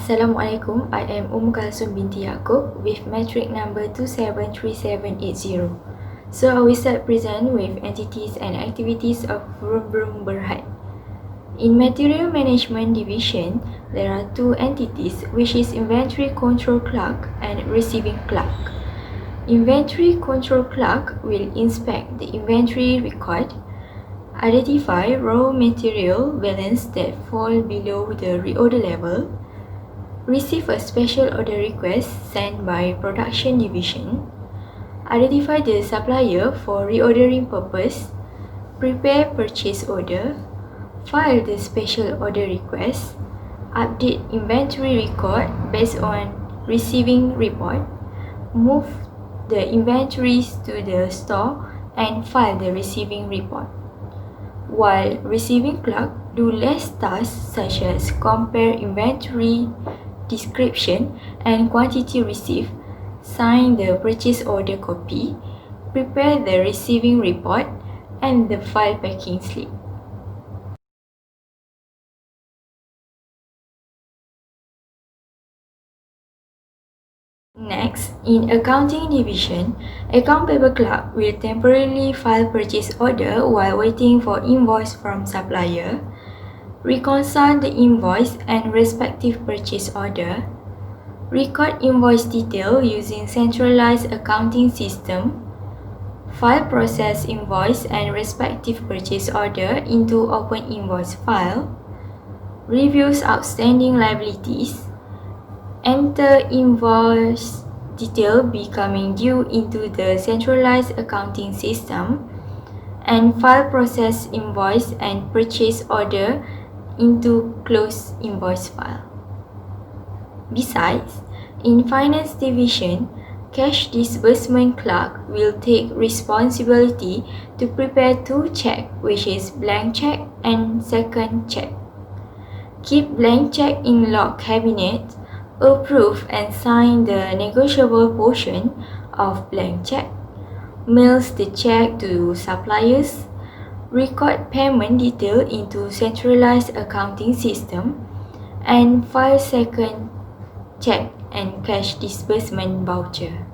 Assalamualaikum, I am Ummu Kalsom binti with metric number 273780. So I will start present with entities and activities of Vroom Berhad. In Material Management Division, there are two entities, which is Inventory Control Clerk and Receiving Clerk. Inventory Control Clerk will inspect the inventory record, identify raw material balance that fall below the reorder level, receive a special order request sent by Production Division, identify the supplier for reordering purpose, prepare purchase order, file the special order request, update inventory record based on receiving report, move the inventories to the store and file the receiving report. While receiving clerk do less tasks such as compare inventory description and quantity received, sign the purchase order copy, prepare the receiving report, and the file packing slip. Next, in Accounting Division, Account Payable Clerk will temporarily file purchase order while waiting for invoice from supplier, reconcile the invoice and respective purchase order, record invoice detail using centralized accounting system, file process invoice and respective purchase order into open invoice file, reviews outstanding liabilities, enter invoice detail becoming due into the centralized accounting system, and file process invoice and purchase order into closed invoice file. Besides, in Finance Division, Cash Disbursement Clerk will take responsibility to prepare two checks, which is blank check and second check. Keep blank check in log cabinet, approve and sign the negotiable portion of blank check, mails the check to suppliers, record payment detail into centralized accounting system, and file second check and cash disbursement voucher.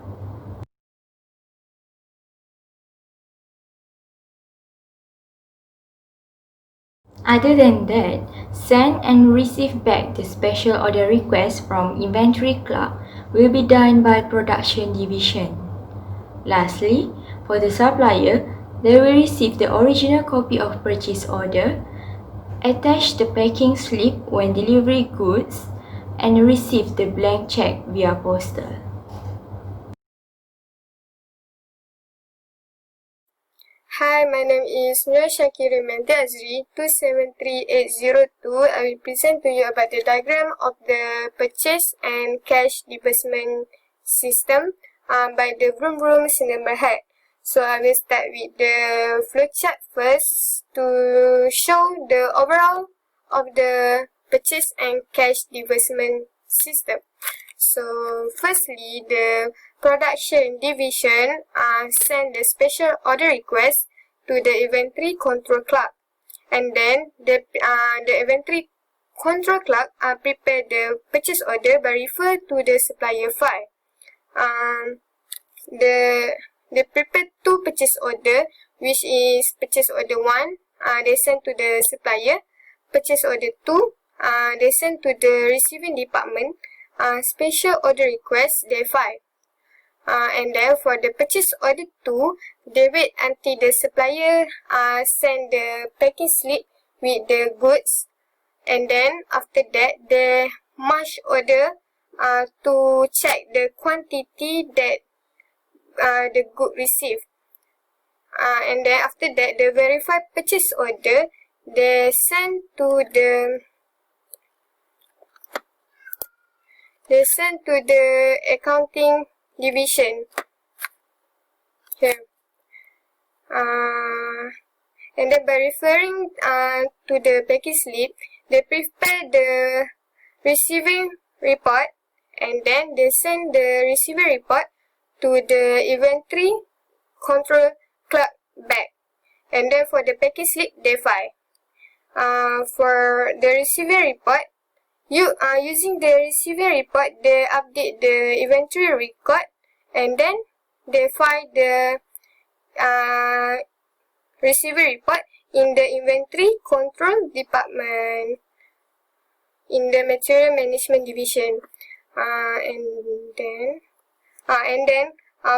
Other than that, send and receive back the special order request from Inventory Clerk will be done by Production Division. Lastly, for the supplier, they will receive the original copy of purchase order, attach the packing slip when delivery goods, and receive the blank check via postal. Hi, my name is Noor Shakirein Azri 273802. I will present to you about the diagram of the purchase and cash disbursement system by the Vroom Berhad. So I will start with the flowchart first to show the overall of the purchase and cash disbursement system. So firstly, the Production Division send the special order request to the Inventory Control Clerk, and then the Inventory Control Clerk prepare the purchase order by refer to the supplier file. They prepare two purchase order, which is purchase order 1, they send to the supplier. Purchase order 2, they send to the receiving department. Special order request they file. And then for the purchase order 2, they wait until the supplier send the packing slip with the goods, and then after that they march order to check the quantity that the good received. And then after that the verified purchase order they send to the accounting division here. And then by referring to the packing slip, they prepare the receiving report, and then they send the receiving report to the inventory control clerk back. And then for the packing slip, they file. For the receiving report, Using the receiving report, they update the inventory record, and then they file the receiving report in the inventory control department in the material management division. And then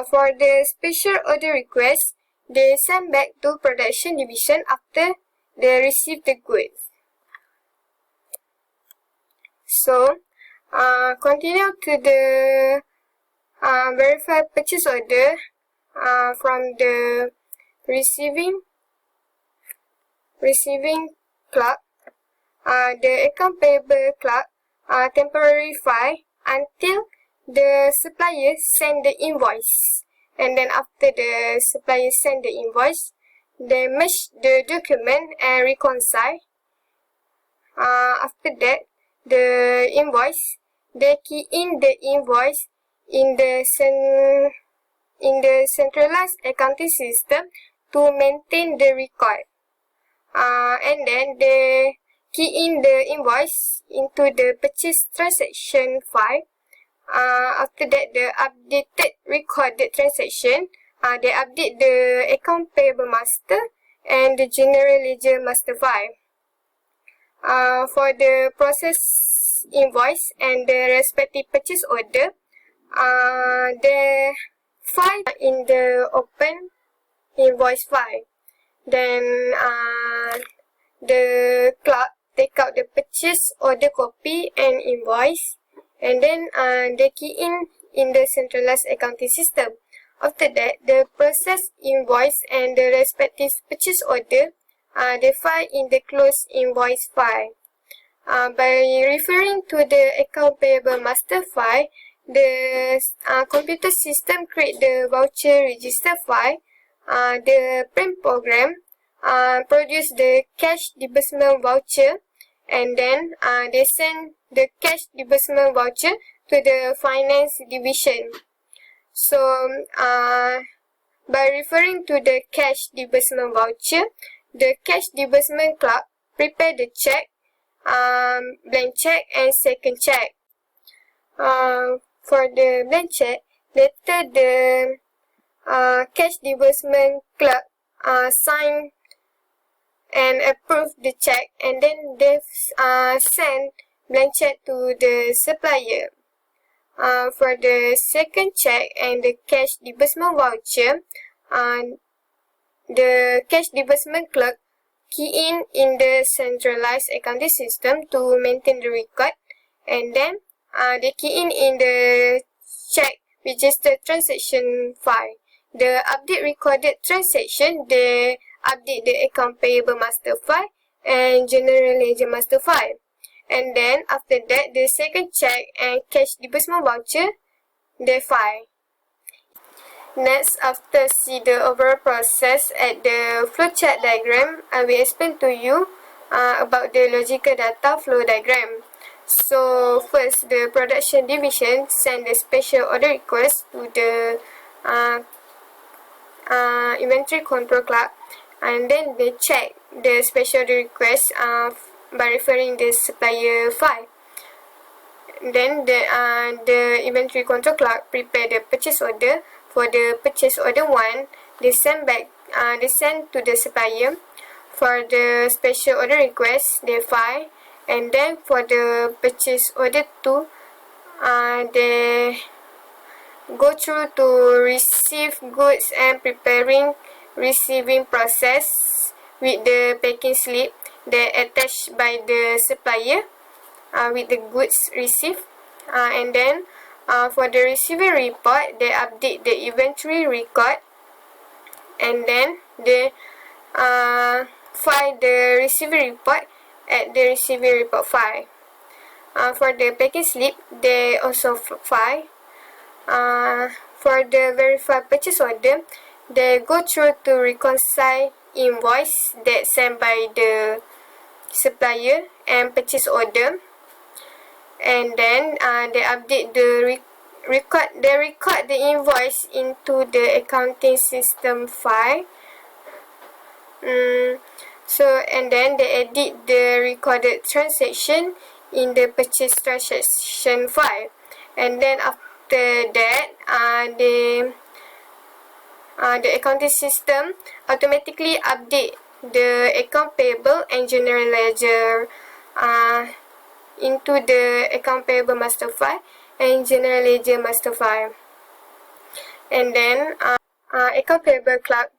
for the special order request, they send back to production division after they receive the goods. So, continue to the verify purchase order from the receiving clerk, the account payable clerk temporary file until the supplier send the invoice. And then after the supplier send the invoice, they merge the document and reconcile. After that, the invoice, they key in the invoice in the centralized accounting system to maintain the record. And then they key in the invoice into the purchase transaction file. After that, the updated recorded transaction, they update the account payable master and the general ledger master file. For the process invoice and the respective purchase order, they file in the open invoice file. Then the clerk take out the purchase order copy and invoice, and then they key in the centralized accounting system. After that, the process invoice and the respective purchase order, they file in the closed invoice file. By referring to the account payable master file, the computer system create the voucher register file. The print program produce the cash disbursement voucher, and then they send the cash disbursement voucher to the finance division. So, by referring to the cash disbursement voucher, the cash disbursement clerk prepare the check, blank check and second check. For the blank check, later the cash disbursement clerk sign and approve the check, and then they send blank check to the supplier. For the second check and the cash disbursement voucher, the cash disbursement clerk key in the centralized accounting system to maintain the record, and then they key in the check register transaction file. The update recorded transaction, they update the account payable master file and general ledger master file. And then after that, the second check and cash disbursement voucher, they file. Next, after see the overall process at the flowchart diagram, I will explain to you about the logical data flow diagram. So first, the production division send the special order request to the inventory control clerk, and then they check the special order request by referring the supplier file. Then the inventory control clerk prepare the purchase order. For the purchase order 1, they send to the supplier. For the special order request, they file. And then for the purchase order 2, they go through to receive goods and preparing receiving process with the packing slip they attached by the supplier with the goods received. And then for the receiving report, they update the inventory record, and then they file the receiving report at the receiving report file. For the packing slip, they also file. For the verified purchase order, they go through to reconcile invoice that sent by the supplier and purchase order, and then they update the record the invoice into the accounting system file. So and then they edit the recorded transaction in the purchase transaction file. And then after that, the accounting system automatically update the account payable and general ledger into the account payable master file and general ledger master file. And then account payable clerk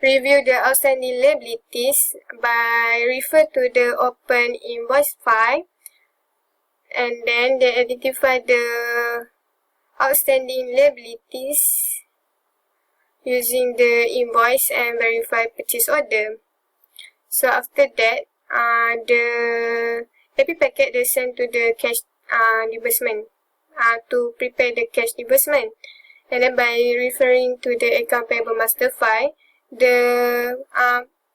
review the outstanding liabilities by refer to the open invoice file, and then they identify the outstanding liabilities using the invoice and verify purchase order. So after that, the AP packet they send to the cash disbursement to prepare the cash disbursement. And then by referring to the account payable master file, the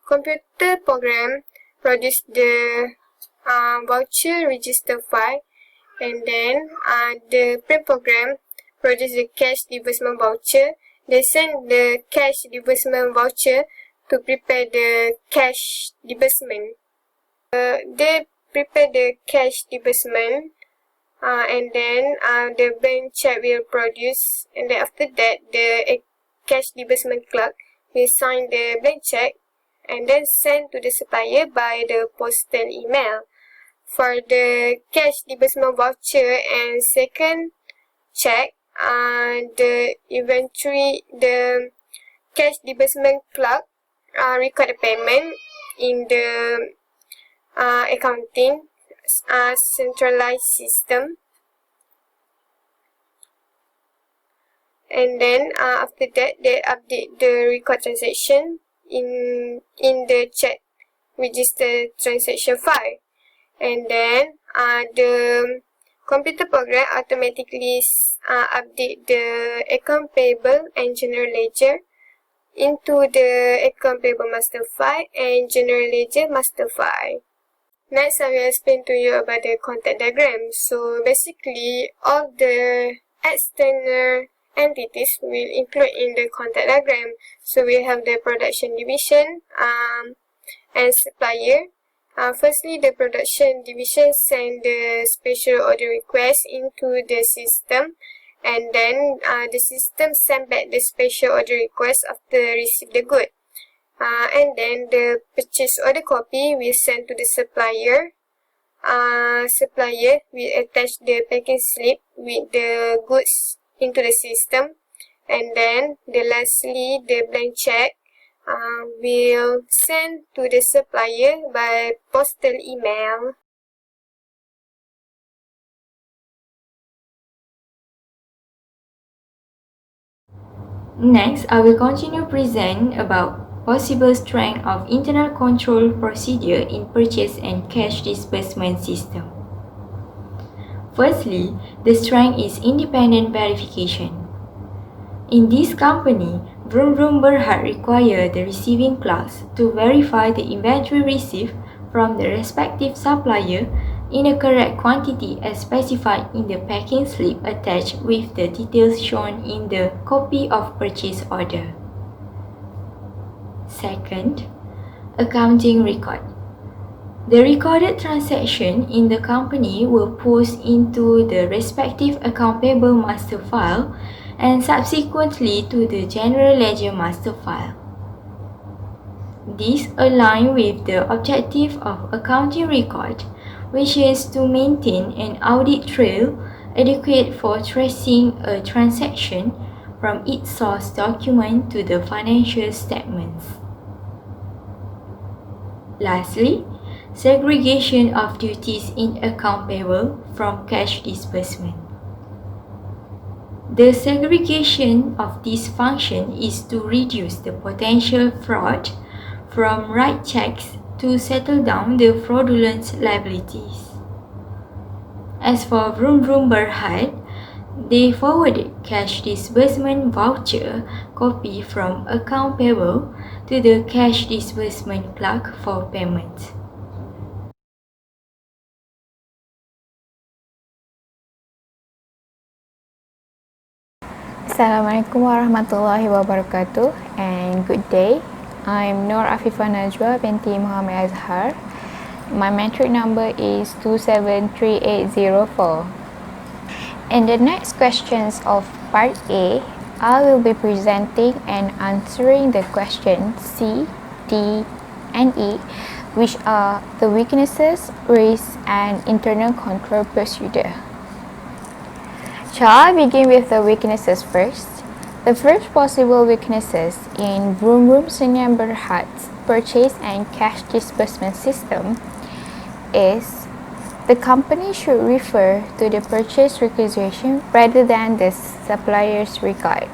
computer program produce the voucher register file, and then the print program produce the cash disbursement voucher. They send the cash disbursement voucher to prepare the cash disbursement. They prepare the cash disbursement, and then the bank check will produce, and then after that the cash disbursement clerk will sign the blank check and then send to the supplier by the postal email. For the cash disbursement voucher and second check, the cash disbursement clerk record the payment in the accounting centralized system. And then after that, they update the record transaction in the check register transaction file. And then the computer program automatically update the account payable and general ledger into the account payable master file and general ledger master file. Next, I will explain to you about the contact diagram. So basically, all the external entities will include in the contact diagram. So we have the production division and supplier. Firstly, the production division send the special order request into the system, and then the system send back the special order request after receive the good. And then the purchase order copy will send to the supplier. Supplier will attach the packing slip with the goods into the system, and then lastly the blank check will send to the supplier by postal email. Next, I will continue present about possible strength of internal control procedure in purchase and cash disbursement system. Firstly, the strength is independent verification. In this company, Berhad require the receiving clerks to verify the inventory received from the respective supplier in a correct quantity as specified in the packing slip attached with the details shown in the copy of purchase order. Second, accounting record. The recorded transaction in the company will post into the respective account payable master file and subsequently to the general ledger master file. This aligns with the objective of accounting record, which is to maintain an audit trail adequate for tracing a transaction from its source document to the financial statements. Lastly, segregation of duties in account payable from cash disbursement. The segregation of this function is to reduce the potential fraud from write checks to settle down the fraudulent liabilities. As for Berhad, they forwarded cash disbursement voucher copy from account payable to the cash disbursement clerk for payment. Assalamualaikum warahmatullahi wabarakatuh and good day. I'm Noor Afifah Najwa, binti Mohamed Azhar. My metric number is 273804. In the next questions of part A, I will be presenting and answering the questions C, D, and E, which are the weaknesses, risks, and internal control procedure. Shall I begin with the weaknesses first? The first possible weaknesses in Vroom Vroom Senyum Berhad's purchase and cash disbursement system is the company should refer to the purchase requisition rather than the supplier's record.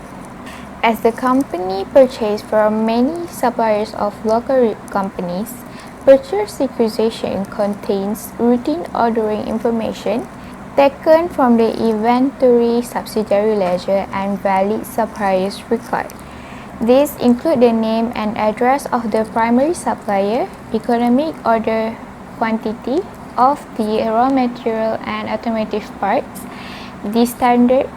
As the company purchased from many suppliers of local companies, purchase requisition contains routine ordering information taken from the inventory subsidiary ledger and valid supplier's record. These include the name and address of the primary supplier, economic order quantity of the raw material and automotive parts, the standard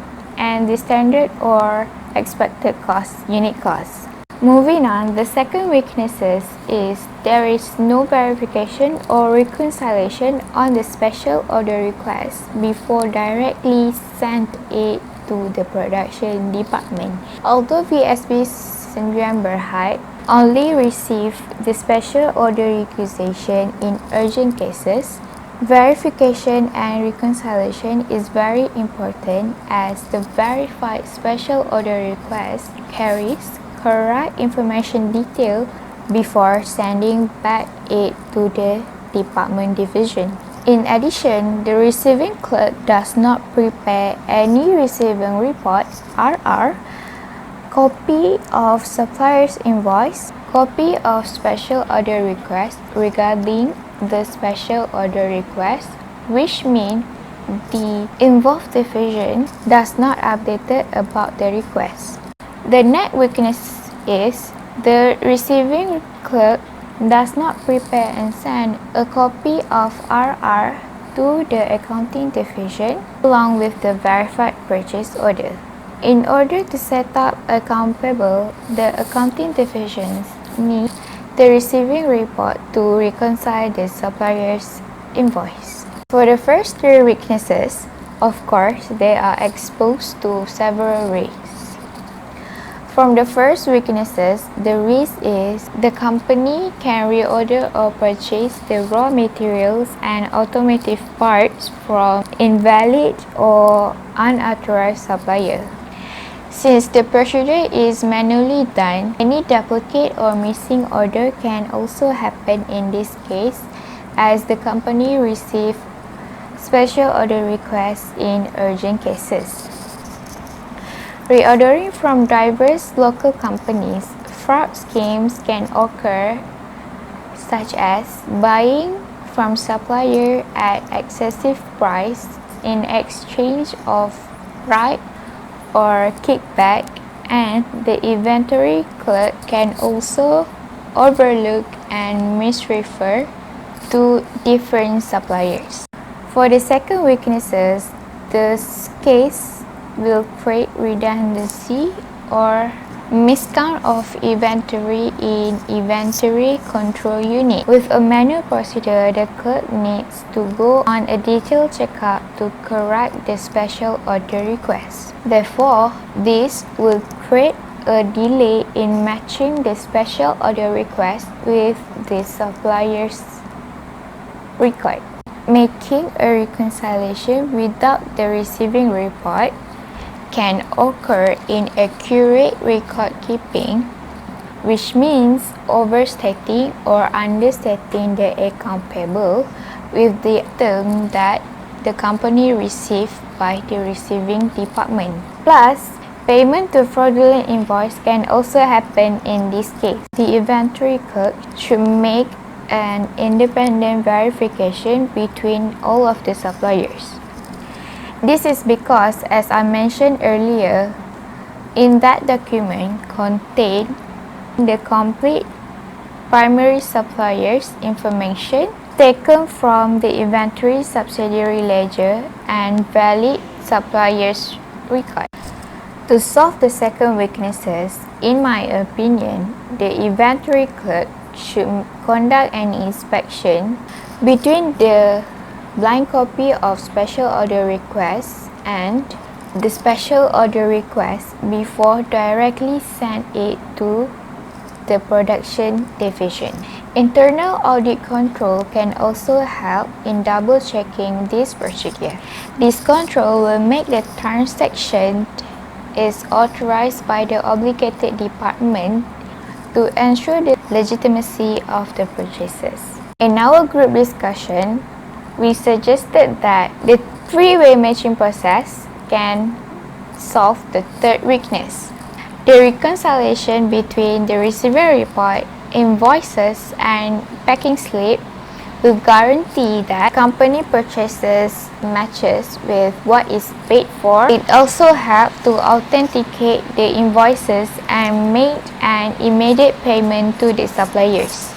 or expected cost, unit cost. Moving on, the second weaknesses is there is no verification or reconciliation on the special order request before directly sent it to the production department. Although VSB Syndrome Berhad only receive the special order requisition in urgent cases, verification and reconciliation is very important as the verified special order request carries correct information detail before sending back it to the department division. In addition, the receiving clerk does not prepare any receiving report, RR, copy of supplier's invoice, copy of special order request regarding the special order request, which means the involved division does not update about the request. The next weakness is the receiving clerk does not prepare and send a copy of RR to the accounting division along with the verified purchase order. In order to set up account payable, the accounting divisions need the receiving report to reconcile the supplier's invoice. For the first three weaknesses, of course, they are exposed to several risks. From the first weaknesses, the risk is the company can reorder or purchase the raw materials and automotive parts from invalid or unauthorized supplier. Since the procedure is manually done, any duplicate or missing order can also happen in this case as the company receives special order requests in urgent cases. Reordering from diverse local companies, fraud schemes can occur such as buying from supplier at excessive price in exchange of bribe or kickback, and the inventory clerk can also overlook and misrefer to different suppliers. For the second weaknesses, this case will create redundancy or miscount of inventory in inventory control unit. With a manual procedure, the clerk needs to go on a detailed checkup to correct the special order request. Therefore, this will create a delay in matching the special order request with the supplier's record. Making a reconciliation without the receiving report can occur in accurate record keeping, which means overstating or understating the account payable with the term that the company received by the receiving department. Plus, payment to fraudulent invoice can also happen in this case. The inventory clerk should make an independent verification between all of the suppliers. This is because, as I mentioned earlier, in that document contained the complete primary supplier's information taken from the inventory subsidiary ledger and valid supplier's record. To solve the second weaknesses, in my opinion, the inventory clerk should conduct an inspection between the blind copy of special order request and the special order request before directly send it to the production division. Internal audit control can also help in double checking this procedure. This control will make the transaction is authorized by the obligated department to ensure the legitimacy of the purchases. In our group discussion, we suggested that the three-way matching process can solve the third weakness. The reconciliation between the receiving report, invoices, and packing slip will guarantee that company purchases matches with what is paid for. It also helps to authenticate the invoices and make an immediate payment to the suppliers.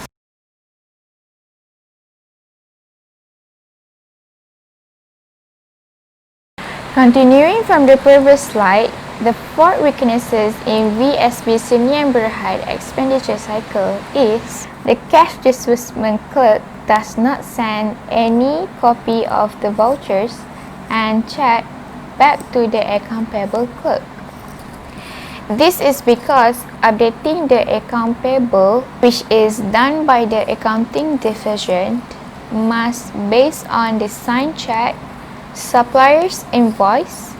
Continuing from the previous slide, the fourth weaknesses in VSB Senior Berhad expenditure cycle is the cash disbursement clerk does not send any copy of the vouchers and check back to the account payable clerk. This is because updating the account payable, which is done by the accounting division, must based on the signed check, supplier's invoice,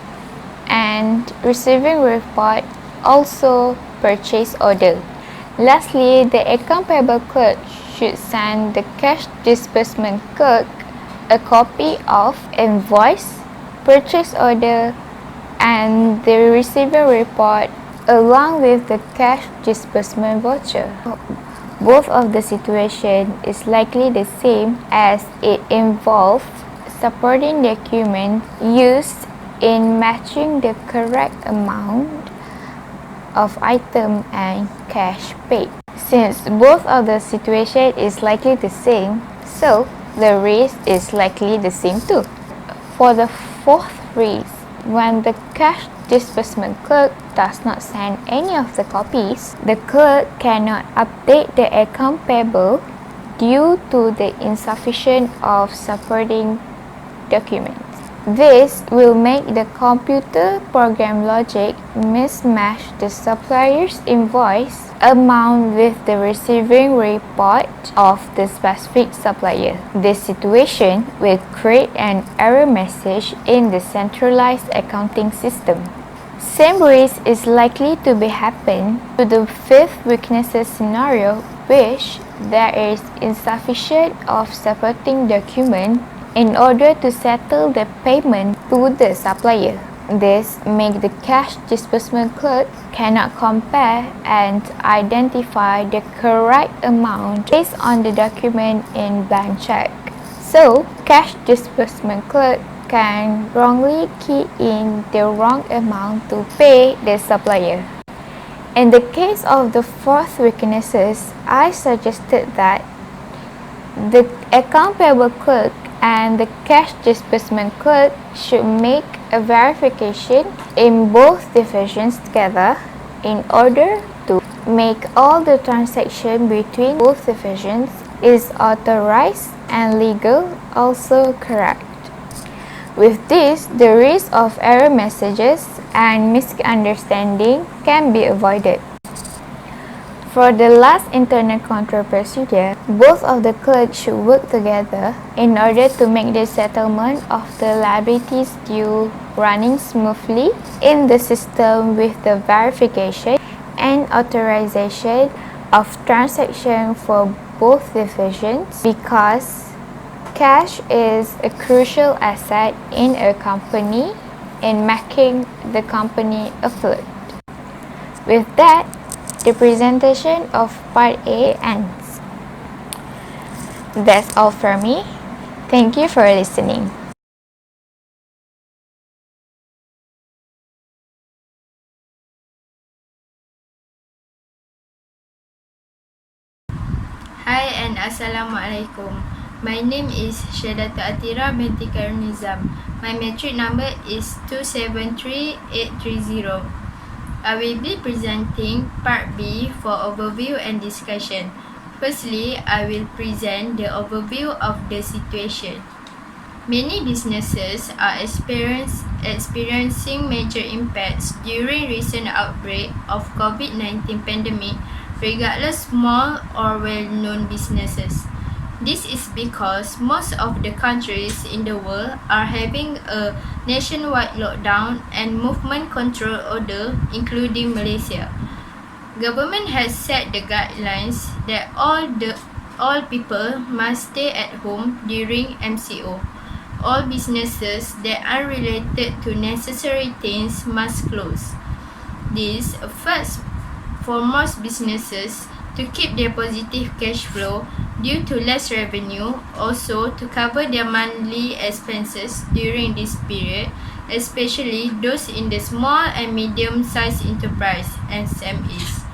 and receiving report, also purchase order. Lastly, the account payable clerk should send the cash disbursement clerk a copy of invoice, purchase order, and the receiving report along with the cash disbursement voucher. Both of the situation is likely the same as it involves supporting document used in matching the correct amount of item and cash paid. Since both of the situation is likely the same, so the risk is likely the same too. For the fourth risk, when the cash disbursement clerk does not send any of the copies, the clerk cannot update the account payable due to the insufficient of supporting documents. This will make the computer program logic mismatch the supplier's invoice amount with the receiving report of the specific supplier. This situation will create an error message in the centralized accounting system. Same risk is likely to be happen to the fifth weaknesses scenario, which there is insufficient of supporting document in order to settle the payment to the supplier. This makes the cash disbursement clerk cannot compare and identify the correct amount based on the document in blank check. So, cash disbursement clerk can wrongly key in the wrong amount to pay the supplier. In the case of the fourth weaknesses, I suggested that the account payable clerk and the cash disbursement clerk should make a verification in both divisions together in order to make all the transaction between both divisions is authorized and legal, also correct. With this, the risk of error messages and misunderstanding can be avoided. For the last internal control procedure, both of the clerks should work together in order to make the settlement of the liabilities due running smoothly in the system with the verification and authorization of transaction for both divisions, because cash is a crucial asset in a company in making the company afloat. With that, the presentation of part A ends. That's all for me. Thank you for listening. Hi and Assalamualaikum. My name is Syaidatul Athirah binti Khairulnizam. My metric number is 273830. I will be presenting part B for overview and discussion. Firstly, I will present the overview of the situation. Many businesses are experiencing major impacts during recent outbreak of COVID-19 pandemic, regardless small or well-known businesses. This is because most of the countries in the world are having a nationwide lockdown and movement control order, including Malaysia. Government has set the guidelines that all people must stay at home during MCO. All businesses that are related to necessary things must close. This affects for most businesses to keep their positive cash flow due to less revenue, also to cover their monthly expenses during this period, especially those in the small and medium-sized enterprise (SMEs).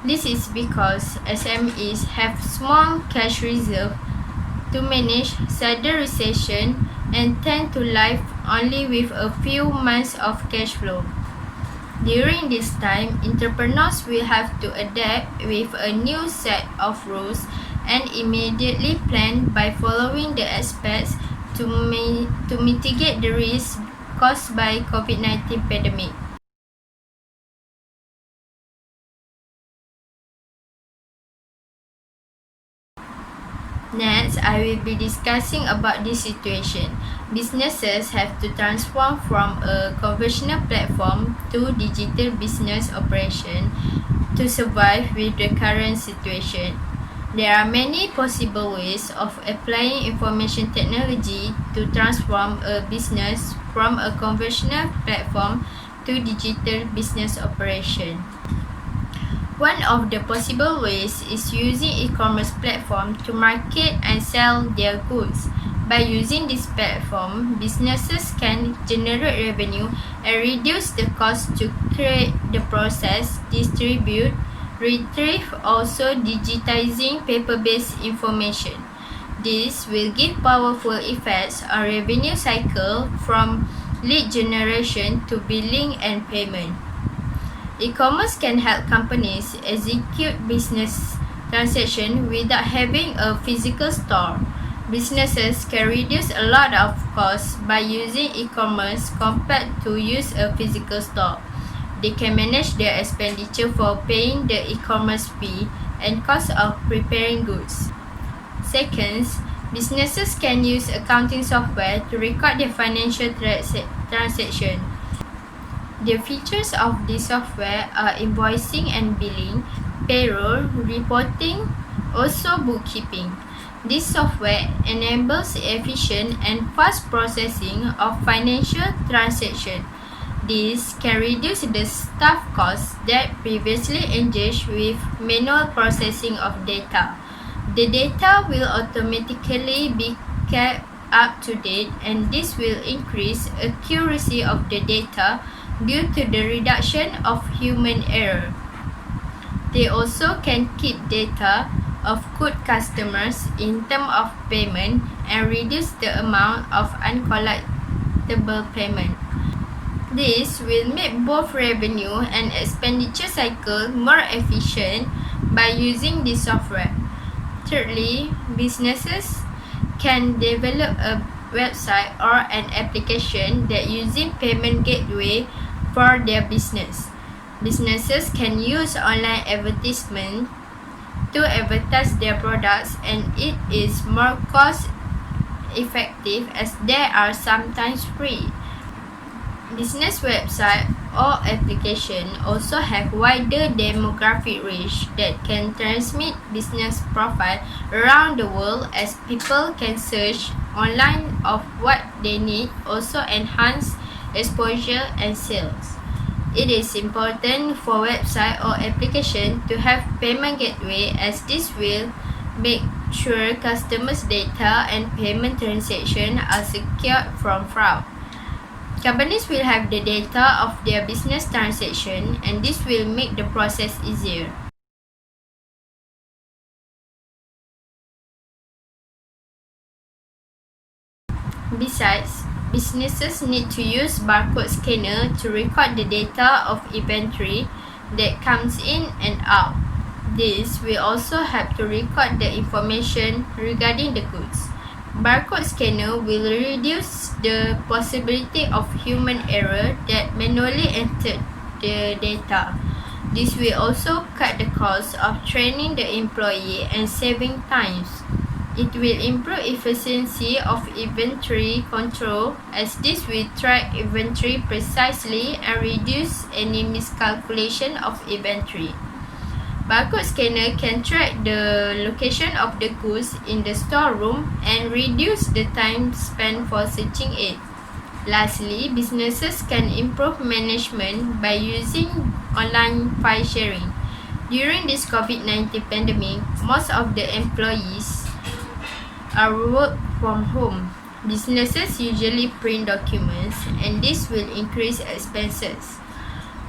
This is because SMEs have small cash reserve to manage sudden recession and tend to live only with a few months of cash flow. During this time, entrepreneurs will have to adapt with a new set of rules and immediately plan by following the aspects to mitigate the risk caused by COVID-19 pandemic. Next, I will be discussing about this situation. Businesses have to transform from a conventional platform to digital business operation to survive with the current situation. There are many possible ways of applying information technology to transform a business from a conventional platform to digital business operation. One of the possible ways is using e-commerce platform to market and sell their goods. By using this platform, businesses can generate revenue and reduce the cost to create the process, distribute, retrieve, also digitizing paper-based information. This will give powerful effects on revenue cycle from lead generation to billing and payment. E-commerce can help companies execute business transactions without having a physical store. Businesses can reduce a lot of costs by using e-commerce compared to use a physical store. They can manage their expenditure for paying the e-commerce fee and cost of preparing goods. Second, businesses can use accounting software to record their financial transactions. The features of this software are invoicing and billing, payroll, reporting, also bookkeeping. This software enables efficient and fast processing of financial transactions. This can reduce the staff costs that previously engaged with manual processing of data. The data will automatically be kept up to date, and this will increase accuracy of the data due to the reduction of human error. They also can keep data of good customers in terms of payment and reduce the amount of uncollectible payment. This will make both revenue and expenditure cycle more efficient by using this software. Thirdly, businesses can develop a website or an application that using payment gateway for their business. Businesses can use online advertisement to advertise their products, and it is more cost effective as they are sometimes free. Business website or application also have wider demographic reach that can transmit business profile around the world as people can search online of what they need, also enhance exposure and sales. It is important for website or application to have payment gateway, as this will make sure customers' data and payment transactions are secured from fraud. Companies will have the data of their business transaction, and this will make the process easier. Besides, businesses need to use barcode scanner to record the data of inventory that comes in and out. This will also help to record the information regarding the goods. Barcode scanner will reduce the possibility of human error that manually entered the data. This will also cut the cost of training the employee and saving times. It will improve efficiency of inventory control as this will track inventory precisely and reduce any miscalculation of inventory. Barcode scanner can track the location of the goods in the storeroom and reduce the time spent for searching it. Lastly, businesses can improve management by using online file sharing. During this COVID-19 pandemic, most of the employees are work from home. Businesses usually print documents and this will increase expenses.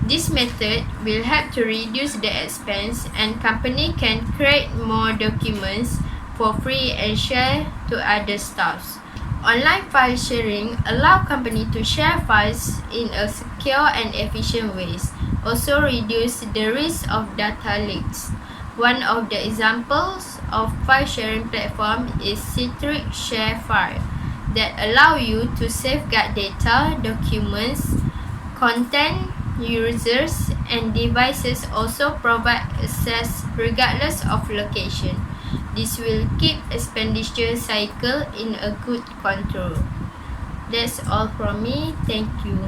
This method will help to reduce the expense and company can create more documents for free and share to other staffs. Online file sharing allow company to share files in a secure and efficient ways. Also reduce the risk of data leaks. One of the examples of file sharing platform is Citrix Share File that allow you to safeguard data, documents, content. Users and devices also provide access regardless of location. This will keep expenditure cycle in a good control. That's all from me. Thank you.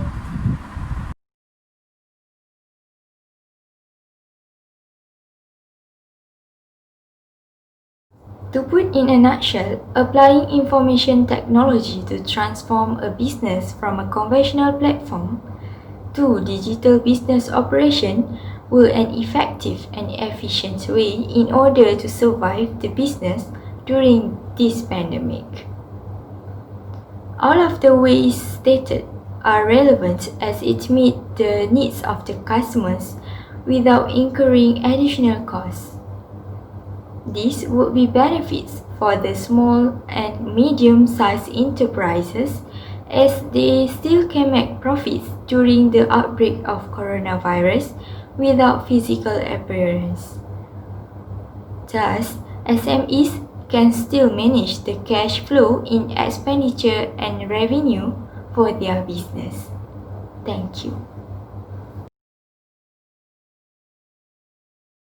To put in a nutshell, applying information technology to transform a business from a conventional platform to digital business operation were an effective and efficient way in order to survive the business during this pandemic. All of the ways stated are relevant as it meets the needs of the customers without incurring additional costs. These would be benefits for the small and medium-sized enterprises as they still can make profits during the outbreak of coronavirus without physical appearance. Thus, SMEs can still manage the cash flow in expenditure and revenue for their business. Thank you.